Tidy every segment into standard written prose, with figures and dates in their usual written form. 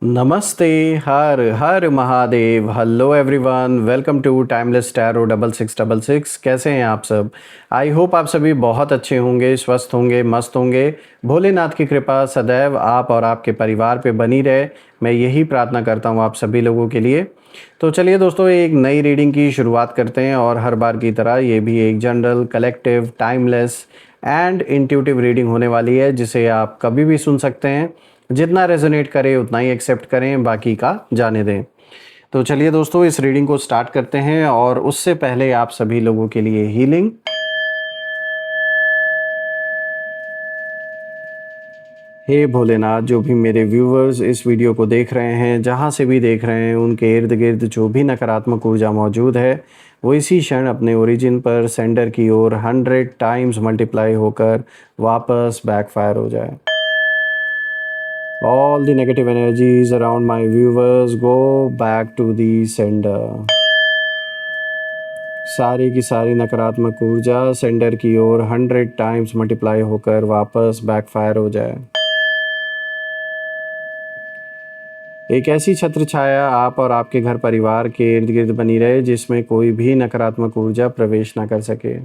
नमस्ते। हर हर Mahadev. Hello everyone, welcome to timeless tarot 6666। कैसे हैं आप सब? आई होप आप सभी बहुत अच्छे होंगे, स्वस्थ होंगे, मस्त होंगे। भोलेनाथ की कृपा सदैव आप और आपके परिवार पे बनी रहे, मैं यही प्रार्थना करता हूँ आप सभी लोगों के लिए। तो चलिए दोस्तों, एक नई रीडिंग की शुरुआत करते हैं और हर बार की तरह ये भी एक general, collective, timeless and intuitive reading होने वाली है, जिसे आप कभी भी सुन सकते हैं। जितना रेजोनेट करे उतना ही एक्सेप्ट करें, बाकी का जाने दें। तो चलिए दोस्तों, इस रीडिंग को स्टार्ट करते हैं और उससे पहले आप सभी लोगों के लिए हीलिंग। हे भोलेनाथ, जो भी मेरे व्यूवर्स इस वीडियो को देख रहे हैं, जहाँ से भी देख रहे हैं, उनके इर्द गिर्द जो भी नकारात्मक ऊर्जा मौजूद है वो इसी क्षण अपने ओरिजिन पर सेंडर की ओर 100 टाइम्स मल्टीप्लाई होकर वापस बैकफायर हो जाए। All the negative energies around my viewers go back to the sender. सारी की सारी नकारात्मक ऊर्जा सेंडर की ओर 100 टाइम्स मल्टीप्लाई होकर वापस बैकफायर हो जाए। एक ऐसी छत्र छाया आप और आपके घर परिवार के इर्द गिर्द बनी रहे, जिसमें कोई भी नकारात्मक ऊर्जा प्रवेश ना कर सके।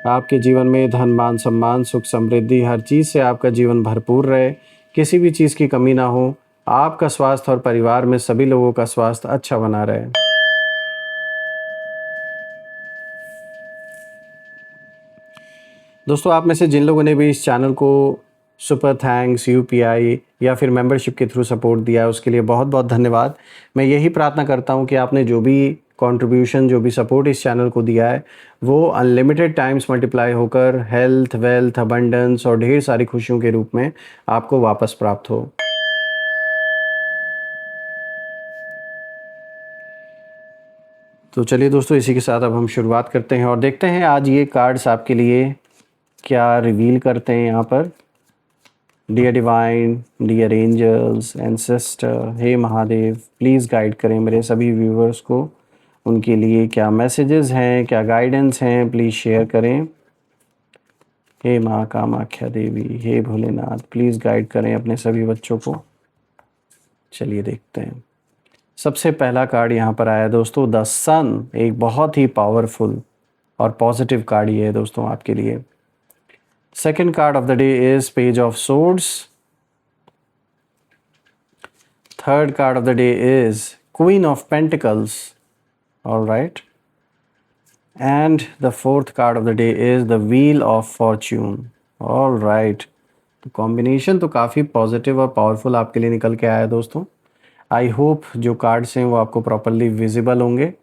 आपके जीवन में धन, मान, सम्मान, सुख, समृद्धि, हर चीज़ से आपका जीवन भरपूर रहे, किसी भी चीज़ की कमी ना हो। आपका स्वास्थ्य और परिवार में सभी लोगों का स्वास्थ्य अच्छा बना रहे। दोस्तों, आप में से जिन लोगों ने भी इस चैनल को सुपर थैंक्स, यूपीआई या फिर मेंबरशिप के थ्रू सपोर्ट दिया है, उसके लिए बहुत बहुत धन्यवाद। मैं यही प्रार्थना करता हूं कि आपने जो भी कंट्रीब्यूशन, जो भी सपोर्ट इस चैनल को दिया है, वो अनलिमिटेड टाइम्स मल्टीप्लाई होकर हेल्थ, वेल्थ, अबंडेंस और ढेर सारी खुशियों के रूप में आपको वापस प्राप्त हो। तो चलिए दोस्तों, इसी के साथ अब हम शुरुआत करते हैं और देखते हैं आज ये कार्ड्स आपके लिए क्या रिवील करते हैं यहाँ पर। Dear divine, dear angels, ancestor, हे महादेव, प्लीज़ गाइड करें मेरे सभी व्यूवर्स को। उनके लिए क्या मैसेजेस हैं, क्या गाइडेंस हैं, प्लीज़ शेयर करें। हे माँ कामाख्या देवी, हे भोलेनाथ, प्लीज़ गाइड करें अपने सभी बच्चों को। चलिए देखते हैं। सबसे पहला कार्ड यहाँ पर आया दोस्तों, द सन। एक बहुत ही पावरफुल और पॉजिटिव कार्ड ये है दोस्तों आपके लिए। Second card of the day is Page of Swords. Third card of the day is Queen of Pentacles. All right. And the fourth card of the day is the Wheel of Fortune. All right. तो combination तो काफ़ी positive और powerful आपके लिए निकल के आया है दोस्तों। आई होप जो कार्ड्स हैं वो आपको प्रॉपरली विजिबल होंगे।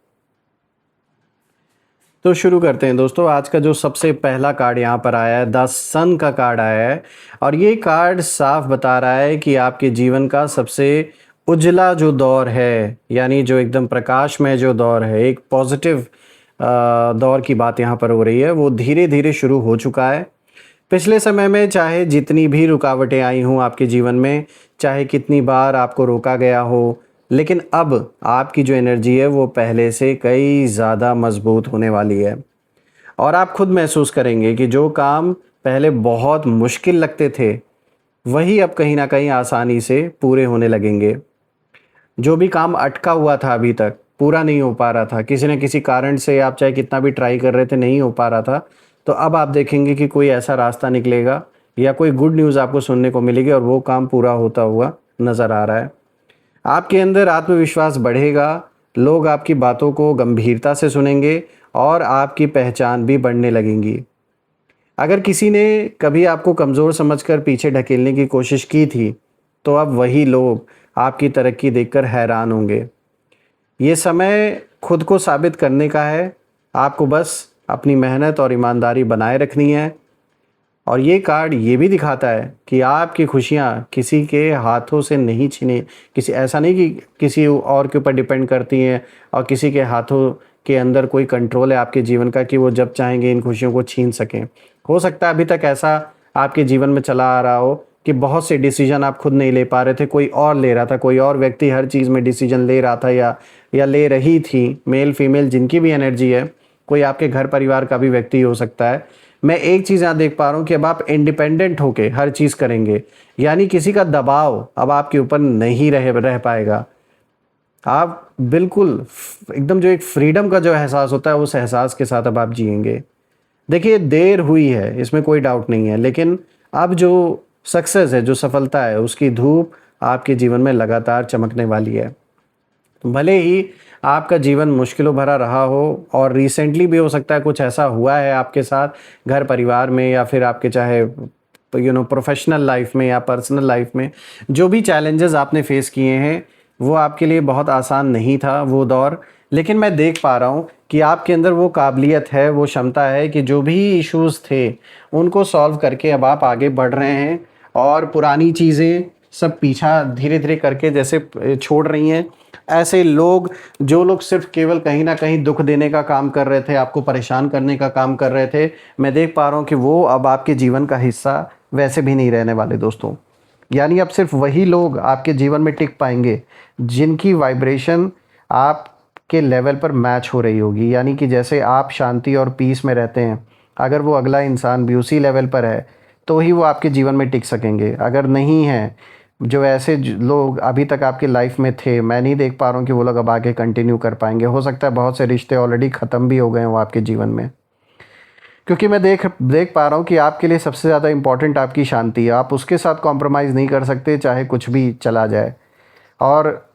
तो शुरू करते हैं दोस्तों। आज का जो सबसे पहला कार्ड यहाँ पर आया है, द सन का कार्ड आया है और ये कार्ड साफ बता रहा है कि आपके जीवन का सबसे उजला जो दौर है, यानी जो एकदम प्रकाश में जो दौर है, एक पॉजिटिव दौर की बात यहाँ पर हो रही है, वो धीरे धीरे शुरू हो चुका है। पिछले समय में चाहे जितनी भी रुकावटें आई हों आपके जीवन में, चाहे कितनी बार आपको रोका गया हो, लेकिन अब आपकी जो एनर्जी है वो पहले से कई ज़्यादा मजबूत होने वाली है और आप खुद महसूस करेंगे कि जो काम पहले बहुत मुश्किल लगते थे वही अब कहीं ना कहीं आसानी से पूरे होने लगेंगे। जो भी काम अटका हुआ था, अभी तक पूरा नहीं हो पा रहा था, किसी न किसी कारण से आप चाहे कितना भी ट्राई कर रहे थे नहीं हो पा रहा था, तो अब आप देखेंगे कि कोई ऐसा रास्ता निकलेगा या कोई गुड न्यूज़ आपको सुनने को मिलेगी और वो काम पूरा होता हुआ नज़र आ रहा है। आपके अंदर आत्मविश्वास बढ़ेगा, लोग आपकी बातों को गंभीरता से सुनेंगे और आपकी पहचान भी बढ़ने लगेंगी। अगर किसी ने कभी आपको कमज़ोर समझकर पीछे ढकेलने की कोशिश की थी, तो अब वही लोग आपकी तरक्की देखकर हैरान होंगे। ये समय खुद को साबित करने का है, आपको बस अपनी मेहनत और ईमानदारी बनाए रखनी है। और ये कार्ड ये भी दिखाता है कि आपकी खुशियाँ किसी के हाथों से नहीं छीने, किसी ऐसा नहीं कि किसी और के ऊपर डिपेंड करती हैं और किसी के हाथों के अंदर कोई कंट्रोल है आपके जीवन का कि वो जब चाहेंगे इन खुशियों को छीन सकें। हो सकता है अभी तक ऐसा आपके जीवन में चला आ रहा हो कि बहुत से डिसीजन आप खुद नहीं ले पा रहे थे, कोई और ले रहा था, कोई और व्यक्ति हर चीज़ में डिसीजन ले रहा था या ले रही थी। मेल फीमेल जिनकी भी एनर्जी है, कोई आपके घर परिवार का भी व्यक्ति हो सकता है, मैं एक चीज़ यहाँ देख पा रहा हूँ कि अब आप इंडिपेंडेंट होके हर चीज़ करेंगे, यानी किसी का दबाव अब आपके ऊपर नहीं रह पाएगा। आप बिल्कुल एकदम जो एक फ्रीडम का जो एहसास होता है उस एहसास के साथ अब आप जिएंगे। देखिए देर हुई है, इसमें कोई डाउट नहीं है, लेकिन अब जो सक्सेस है, जो सफलता है, उसकी धूप आपके जीवन में लगातार चमकने वाली है। भले ही आपका जीवन मुश्किलों भरा रहा हो और रिसेंटली भी हो सकता है कुछ ऐसा हुआ है आपके साथ घर परिवार में, या फिर आपके चाहे प्रोफेशनल लाइफ में या पर्सनल लाइफ में, जो भी चैलेंजेस आपने फेस किए हैं वो आपके लिए बहुत आसान नहीं था वो दौर। लेकिन मैं देख पा रहा हूँ कि आपके अंदर वो काबिलियत है, वो क्षमता है कि जो भी इश्यूज़ थे उनको सॉल्व करके अब आप आगे बढ़ रहे हैं और पुरानी चीज़ें सब पीछा धीरे धीरे करके जैसे छोड़ रही हैं। ऐसे लोग, जो लोग सिर्फ केवल कहीं ना कहीं दुख देने का काम कर रहे थे, आपको परेशान करने का काम कर रहे थे, मैं देख पा रहा हूँ कि वो अब आपके जीवन का हिस्सा वैसे भी नहीं रहने वाले दोस्तों। यानी अब सिर्फ वही लोग आपके जीवन में टिक पाएंगे जिनकी वाइब्रेशन आपके लेवल पर मैच हो रही होगी। यानी कि जैसे आप शांति और पीस में रहते हैं, अगर वो अगला इंसान भी उसी लेवल पर है तो ही वो आपके जीवन में टिक सकेंगे। अगर नहीं है, जो ऐसे लोग अभी तक आपकी लाइफ में थे, मैं नहीं देख पा रहा हूँ कि वो लोग अब आगे कंटिन्यू कर पाएंगे। हो सकता है बहुत से रिश्ते ऑलरेडी ख़त्म भी हो गए हों आपके जीवन में, क्योंकि मैं देख पा रहा हूँ कि आपके लिए सबसे ज़्यादा इम्पॉर्टेंट आपकी शांति है। आप उसके साथ कॉम्प्रोमाइज़ नहीं कर सकते चाहे कुछ भी चला जाए। और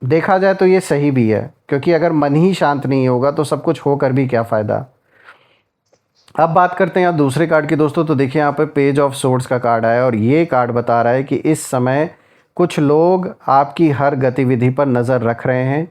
देखा जाए तो ये सही भी है, क्योंकि अगर मन ही शांत नहीं होगा तो सब कुछ होकर भी क्या फ़ायदा। अब बात करते हैं यहाँ दूसरे कार्ड की दोस्तों। तो देखिए यहाँ पे पेज ऑफ सोर्ड्स का कार्ड आया और ये कार्ड बता रहा है कि इस समय कुछ लोग आपकी हर गतिविधि पर नज़र रख रहे हैं।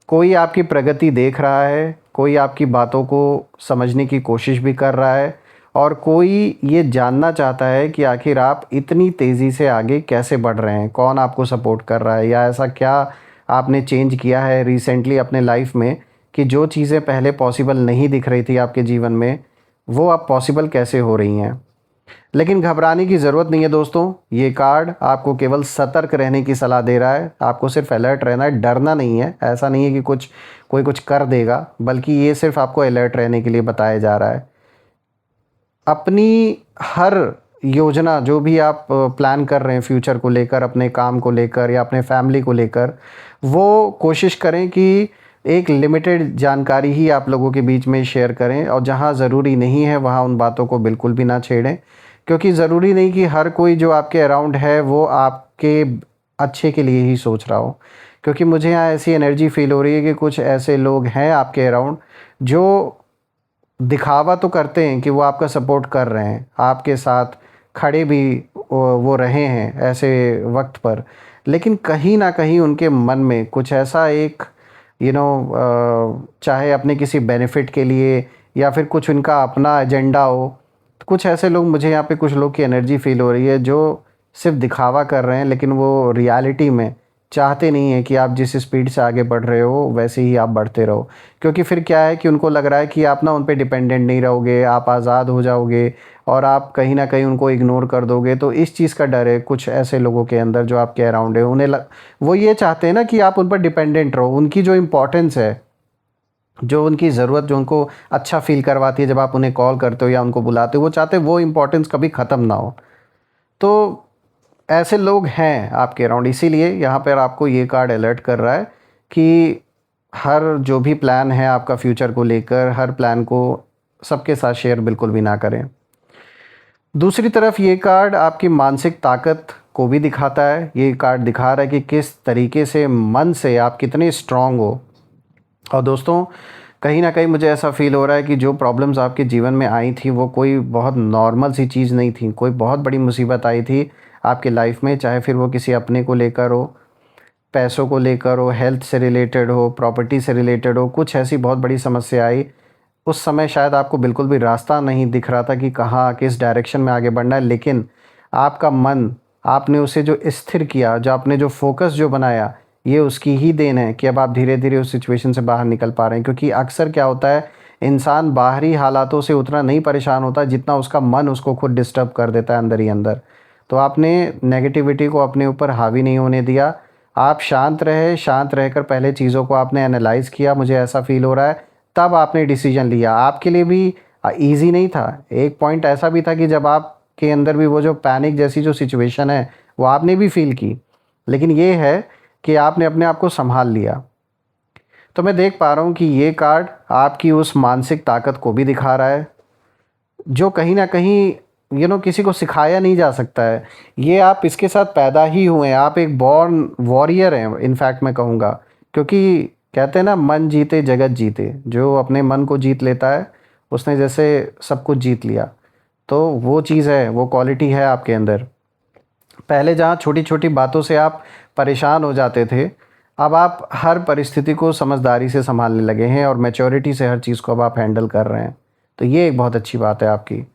कोई आपकी प्रगति देख रहा है, कोई आपकी बातों को समझने की कोशिश भी कर रहा है, और कोई ये जानना चाहता है कि आखिर आप इतनी तेज़ी से आगे कैसे बढ़ रहे हैं, कौन आपको सपोर्ट कर रहा है, या ऐसा क्या आपने चेंज किया है रिसेंटली अपने लाइफ में कि जो चीज़ें पहले पॉसिबल नहीं दिख रही थी आपके जीवन में, वो अब पॉसिबल कैसे हो रही हैं। लेकिन घबराने की ज़रूरत नहीं है दोस्तों, ये कार्ड आपको केवल सतर्क रहने की सलाह दे रहा है। आपको सिर्फ अलर्ट रहना है, डरना नहीं है। ऐसा नहीं है कि कोई कुछ कर देगा, बल्कि ये सिर्फ आपको अलर्ट रहने के लिए बताया जा रहा है। अपनी हर योजना जो भी आप प्लान कर रहे हैं फ्यूचर को लेकर, अपने काम को लेकर या अपने फैमिली को लेकर, वो कोशिश करें कि एक लिमिटेड जानकारी ही आप लोगों के बीच में शेयर करें, और जहाँ ज़रूरी नहीं है वहाँ उन बातों को बिल्कुल भी ना छेड़ें। क्योंकि ज़रूरी नहीं कि हर कोई जो आपके अराउंड है वो आपके अच्छे के लिए ही सोच रहा हो। क्योंकि मुझे यहाँ ऐसी एनर्जी फील हो रही है कि कुछ ऐसे लोग हैं आपके अराउंड जो दिखावा तो करते हैं कि वो आपका सपोर्ट कर रहे हैं, आपके साथ खड़े भी वो रहे हैं ऐसे वक्त पर, लेकिन कहीं ना कहीं उनके मन में कुछ ऐसा एक चाहे अपने किसी बेनिफिट के लिए या फिर कुछ उनका अपना एजेंडा हो। कुछ ऐसे लोग, मुझे यहाँ पे कुछ लोग की एनर्जी फील हो रही है जो सिर्फ दिखावा कर रहे हैं, लेकिन वो रियलिटी में चाहते नहीं हैं कि आप जिस स्पीड से आगे बढ़ रहे हो वैसे ही आप बढ़ते रहो। क्योंकि फिर क्या है कि उनको लग रहा है कि आप ना उन पे डिपेंडेंट नहीं रहोगे, आप आज़ाद हो जाओगे और आप कहीं ना कहीं उनको इग्नोर कर दोगे। तो इस चीज़ का डर है कुछ ऐसे लोगों के अंदर जो आपके अराउंड है। वो ये चाहते हैं ना कि आप उन पर डिपेंडेंट रहो। उनकी जो इम्पोर्टेंस है, जो उनकी ज़रूरत, जो उनको अच्छा फ़ील करवाती है जब आप उन्हें कॉल करते हो या उनको बुलाते हो, वो चाहते हैं वो इम्पोर्टेंस कभी ख़त्म ना हो। तो ऐसे लोग हैं आपके अराउंड, इसीलिए यहाँ पर आपको ये कार्ड अलर्ट कर रहा है कि हर जो भी प्लान है आपका फ्यूचर को लेकर, हर प्लान को सबके साथ शेयर बिल्कुल भी ना करें। दूसरी तरफ ये कार्ड आपकी मानसिक ताकत को भी दिखाता है। ये कार्ड दिखा रहा है कि किस तरीके से मन से आप कितने स्ट्रांग हो। और दोस्तों, कहीं ना कहीं मुझे ऐसा फील हो रहा है कि जो प्रॉब्लम्स आपके जीवन में आई थी वो कोई बहुत नॉर्मल सी चीज़ नहीं थी। कोई बहुत बड़ी मुसीबत आई थी आपके लाइफ में, चाहे फिर वो किसी अपने को लेकर हो, पैसों को लेकर हो, हेल्थ से रिलेटेड हो, प्रॉपर्टी से रिलेटेड हो। कुछ ऐसी बहुत बड़ी समस्या आई। उस समय शायद आपको बिल्कुल भी रास्ता नहीं दिख रहा था कि कहाँ किस डायरेक्शन में आगे बढ़ना है, लेकिन आपका मन, आपने उसे जो स्थिर किया, जो आपने जो फोकस जो बनाया, ये उसकी ही देन है कि अब आप धीरे धीरे उस सिचुएशन से बाहर निकल पा रहे हैं। क्योंकि अक्सर क्या होता है, इंसान बाहरी हालातों से उतना नहीं परेशान होता जितना उसका मन उसको खुद डिस्टर्ब कर देता है अंदर ही अंदर। तो आपने नेगेटिविटी को अपने ऊपर हावी नहीं होने दिया। आप शांत रहे, शांत रहकर पहले चीज़ों को आपने एनालाइज़ किया, मुझे ऐसा फील हो रहा है, तब आपने डिसीजन लिया। आपके लिए भी ईज़ी नहीं था। एक पॉइंट ऐसा भी था कि जब आपके अंदर भी वो जो पैनिक जैसी जो सिचुएशन है वो आपने भी फ़ील की, लेकिन ये है कि आपने अपने आप को सँभाल लिया। तो मैं देख पा रहा हूँ कि ये कार्ड आपकी उस मानसिक ताकत को भी दिखा रहा है, जो कहीं न कहीं किसी को सिखाया नहीं जा सकता है। ये आप इसके साथ पैदा ही हुए हैं, आप एक बॉर्न वॉरियर हैं इनफैक्ट मैं कहूँगा। क्योंकि कहते हैं ना, मन जीते जगत जीते, जो अपने मन को जीत लेता है उसने जैसे सब कुछ जीत लिया। तो वो चीज़ है, वो क्वालिटी है आपके अंदर। पहले जहाँ छोटी-छोटी बातों से आप परेशान हो जाते थे, अब आप हर परिस्थिति को समझदारी से सँभालने लगे हैं और मैच्योरिटी से हर चीज़ को अब आप हैंडल कर रहे हैं। तो ये एक बहुत अच्छी बात है आपकी।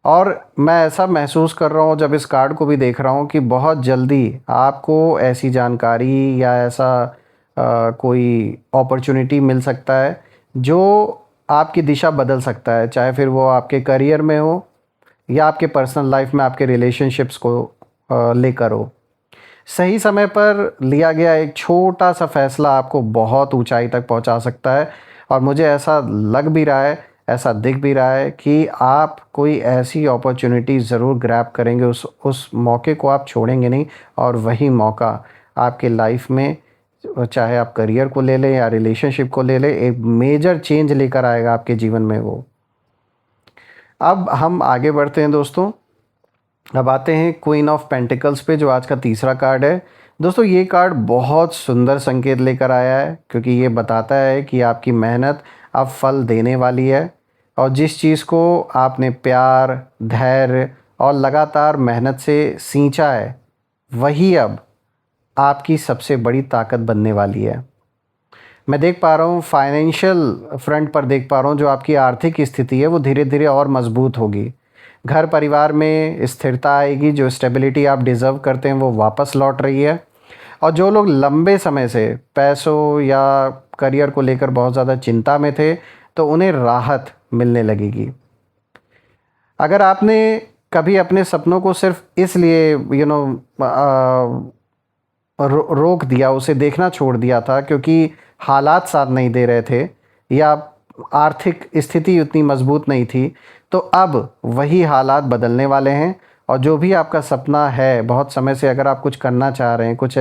और मैं ऐसा महसूस कर रहा हूँ जब इस कार्ड को भी देख रहा हूँ कि बहुत जल्दी आपको ऐसी जानकारी या ऐसा कोई अपॉर्चुनिटी मिल सकता है जो आपकी दिशा बदल सकता है, चाहे फिर वो आपके करियर में हो या आपके पर्सनल लाइफ में आपके रिलेशनशिप्स को लेकर हो। सही समय पर लिया गया एक छोटा सा फैसला आपको बहुत ऊंचाई तक पहुंचा सकता है। और मुझे ऐसा लग भी रहा है, ऐसा दिख भी रहा है कि आप कोई ऐसी अपॉर्चुनिटी ज़रूर ग्रैब करेंगे, उस मौके को आप छोड़ेंगे नहीं। और वही मौका आपके लाइफ में, चाहे आप करियर को ले लें या रिलेशनशिप को ले लें, एक मेजर चेंज लेकर आएगा आपके जीवन में वो। अब हम आगे बढ़ते हैं दोस्तों। अब आते हैं क्वीन ऑफ पेंटिकल्स पे, जो आज का तीसरा कार्ड है। दोस्तों ये कार्ड बहुत सुंदर संकेत लेकर आया है, क्योंकि ये बताता है कि आपकी मेहनत अब फल देने वाली है और जिस चीज़ को आपने प्यार, धैर्य और लगातार मेहनत से सींचा है, वही अब आपकी सबसे बड़ी ताकत बनने वाली है। मैं देख पा रहा हूँ फाइनेंशियल फ्रंट पर, देख पा रहा हूँ जो आपकी आर्थिक स्थिति है वो धीरे धीरे और मजबूत होगी। घर परिवार में स्थिरता आएगी, जो स्टेबिलिटी आप डिज़र्व करते हैं वो वापस लौट रही है। और जो लोग लंबे समय से पैसों या करियर को लेकर बहुत ज़्यादा चिंता में थे, तो उन्हें राहत मिलने लगेगी। अगर आपने कभी अपने सपनों को सिर्फ इसलिए रोक दिया, उसे देखना छोड़ दिया था क्योंकि हालात साथ नहीं दे रहे थे या आर्थिक स्थिति उतनी मजबूत नहीं थी, तो अब वही हालात बदलने वाले हैं। और जो भी आपका सपना है, बहुत समय से अगर आप कुछ करना चाह रहे हैं, कुछ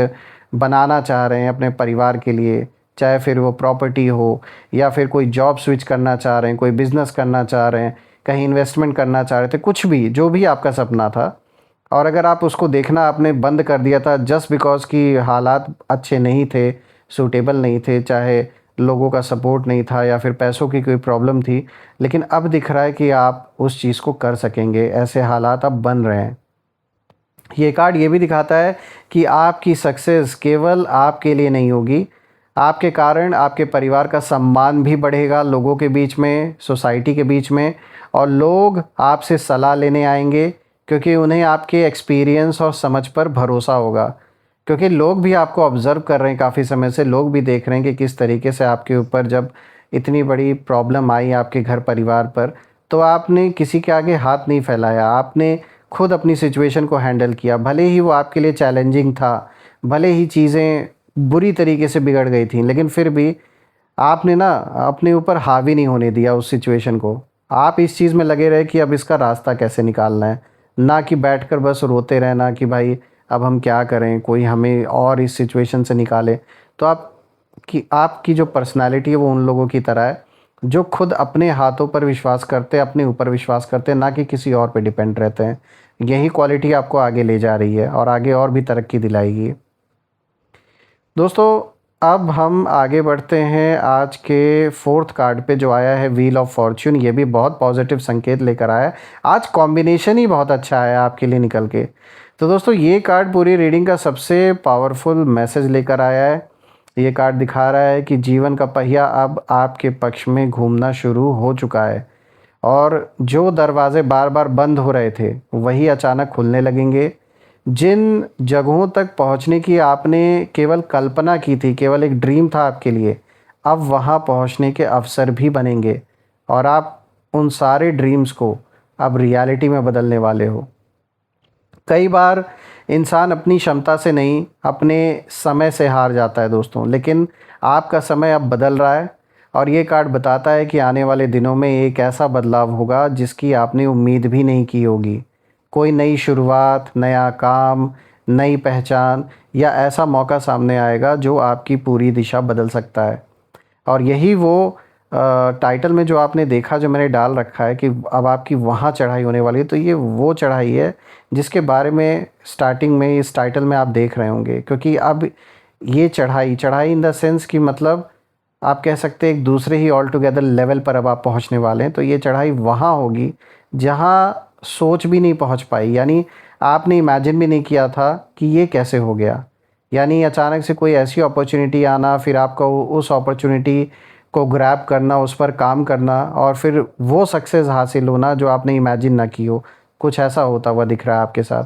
बनाना चाह रहे हैं अपने परिवार के लिए, चाहे फिर वो प्रॉपर्टी हो या फिर कोई जॉब स्विच करना चाह रहे हैं, कोई बिज़नेस करना चाह रहे हैं, कहीं इन्वेस्टमेंट करना चाह रहे थे, कुछ भी जो भी आपका सपना था, और अगर आप उसको देखना आपने बंद कर दिया था जस्ट बिकॉज़ कि हालात अच्छे नहीं थे, सूटेबल नहीं थे, चाहे लोगों का सपोर्ट नहीं था या फिर पैसों की कोई प्रॉब्लम थी, लेकिन अब दिख रहा है कि आप उस चीज़ को कर सकेंगे, ऐसे हालात अब बन रहे हैं। ये कार्ड ये भी दिखाता है कि आपकी सक्सेस केवल आपके लिए नहीं होगी, आपके कारण आपके परिवार का सम्मान भी बढ़ेगा लोगों के बीच में, सोसाइटी के बीच में। और लोग आपसे सलाह लेने आएंगे क्योंकि उन्हें आपके एक्सपीरियंस और समझ पर भरोसा होगा। क्योंकि लोग भी आपको ऑब्ज़र्व कर रहे हैं काफ़ी समय से, लोग भी देख रहे हैं कि किस तरीके से आपके ऊपर जब इतनी बड़ी प्रॉब्लम आई आपके घर परिवार पर, तो आपने किसी के आगे हाथ नहीं फैलाया, आपने खुद अपनी सिचुएशन को हैंडल किया। भले ही वो आपके लिए चैलेंजिंग था, भले ही चीज़ें बुरी तरीके से बिगड़ गई थी, लेकिन फिर भी आपने ना अपने ऊपर हावी नहीं होने दिया उस सिचुएशन को। आप इस चीज़ में लगे रहे कि अब इसका रास्ता कैसे निकालना है, ना कि बैठकर बस रोते रहना कि भाई अब हम क्या करें, कोई हमें और इस सिचुएशन से निकाले। तो आपकी जो पर्सनालिटी है वो उन लोगों की तरह है जो खुद अपने हाथों पर विश्वास करते हैं, अपने ऊपर विश्वास करते हैं, ना कि किसी और पे डिपेंड रहते हैं। यही क्वालिटी आपको आगे ले जा रही है और आगे और भी तरक्की दिलाएगी। दोस्तों अब हम आगे बढ़ते हैं आज के फोर्थ कार्ड पे, जो आया है व्हील ऑफ फॉर्च्यून। ये भी बहुत पॉजिटिव संकेत लेकर आया है। आज कॉम्बिनेशन ही बहुत अच्छा आया आपके लिए निकल के। तो दोस्तों ये कार्ड पूरी रीडिंग का सबसे पावरफुल मैसेज लेकर आया है। ये कार्ड दिखा रहा है कि जीवन का पहिया अब आपके पक्ष में घूमना शुरू हो चुका है और जो दरवाजे बार बार बंद हो रहे थे वही अचानक खुलने लगेंगे। जिन जगहों तक पहुंचने की आपने केवल कल्पना की थी, केवल एक ड्रीम था आपके लिए, अब वहां पहुंचने के अवसर भी बनेंगे और आप उन सारे ड्रीम्स को अब रियलिटी में बदलने वाले हो। कई बार इंसान अपनी क्षमता से नहीं, अपने समय से हार जाता है दोस्तों, लेकिन आपका समय अब बदल रहा है। और ये कार्ड बताता है कि आने वाले दिनों में एक ऐसा बदलाव होगा जिसकी आपने उम्मीद भी नहीं की होगी। कोई नई शुरुआत, नया काम, नई पहचान या ऐसा मौका सामने आएगा जो आपकी पूरी दिशा बदल सकता है। और यही वो टाइटल में जो आपने देखा, जो मैंने डाल रखा है कि अब आपकी वहाँ चढ़ाई होने वाली है, तो ये वो चढ़ाई है जिसके बारे में स्टार्टिंग में इस टाइटल में आप देख रहे होंगे। क्योंकि अब ये चढ़ाई इन द सेंस कि मतलब आप कह सकते हैं एक दूसरे ही ऑल टुगेदर लेवल पर अब आप पहुंचने वाले हैं। तो ये चढ़ाई वहाँ होगी जहाँ सोच भी नहीं पहुंच पाई, यानी आपने इमेजिन भी नहीं किया था कि ये कैसे हो गया। यानी अचानक से कोई ऐसी अपॉर्चुनिटी आना, फिर आपको उस अपॉर्चुनिटी को ग्रैब करना, उस पर काम करना और फिर वो सक्सेस हासिल होना जो आपने इमेजिन ना की हो। कुछ ऐसा होता हुआ दिख रहा है आपके साथ।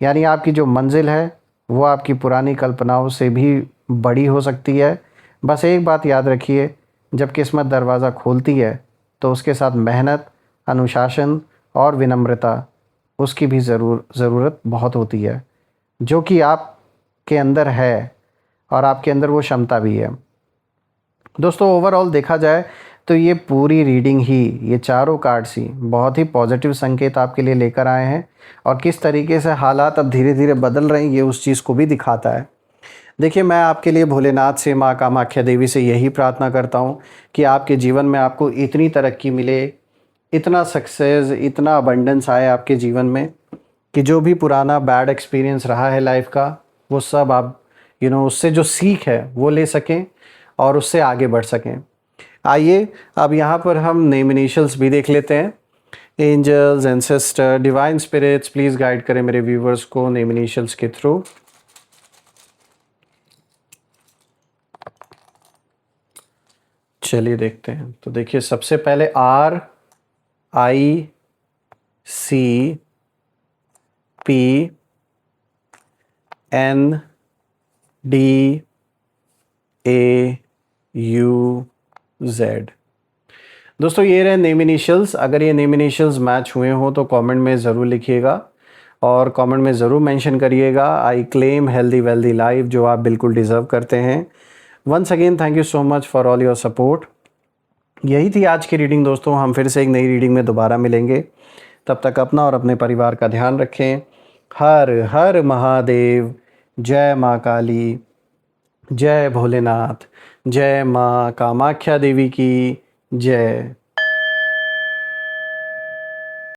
यानी आपकी जो मंजिल है वो आपकी पुरानी कल्पनाओं से भी बड़ी हो सकती है। बस एक बात याद रखिए, जब किस्मत दरवाज़ा खोलती है तो उसके साथ मेहनत, अनुशासन और विनम्रता, उसकी भी ज़रूरत बहुत होती है, जो कि आपके अंदर है और आपके अंदर वो क्षमता भी है। दोस्तों ओवरऑल देखा जाए तो ये पूरी रीडिंग ही, ये चारों कार्ड्स ही बहुत ही पॉजिटिव संकेत आपके लिए लेकर आए हैं। और किस तरीके से हालात अब धीरे धीरे बदल रहे हैं ये उस चीज़ को भी दिखाता है। देखिए, मैं आपके लिए भोलेनाथ से, माँ कामाख्या देवी से यही प्रार्थना करता हूँ कि आपके जीवन में आपको इतनी तरक्की मिले, इतना सक्सेस, इतना अबंडेंस आए आपके जीवन में कि जो भी पुराना बैड एक्सपीरियंस रहा है लाइफ का, वो सब आप उससे जो सीख है वो ले सकें और उससे आगे बढ़ सकें। आइए अब यहाँ पर हम नेम इनिशियल्स भी देख लेते हैं। Angels, ancestor, divine spirits, please guide करें मेरे व्यूवर्स को नेम इनिशियल्स के थ्रू। चलिए देखते हैं। तो देखिए, सबसे पहले R I C P N D A U Z। दोस्तों ये रहे नेम इनिशियल्स। अगर ये नेम इनिशियल्स मैच हुए हो तो कमेंट में ज़रूर लिखिएगा और कमेंट में ज़रूर मेंशन करिएगा I claim healthy wealthy life, जो आप बिल्कुल डिज़र्व करते हैं। Once again thank you so much for all your support. यही थी आज की रीडिंग दोस्तों। हम फिर से एक नई रीडिंग में दोबारा मिलेंगे। तब तक अपना और अपने परिवार का ध्यान रखें। हर हर महादेव। जय माँ काली, जय भोलेनाथ, जय माँ कामाख्या देवी की जय।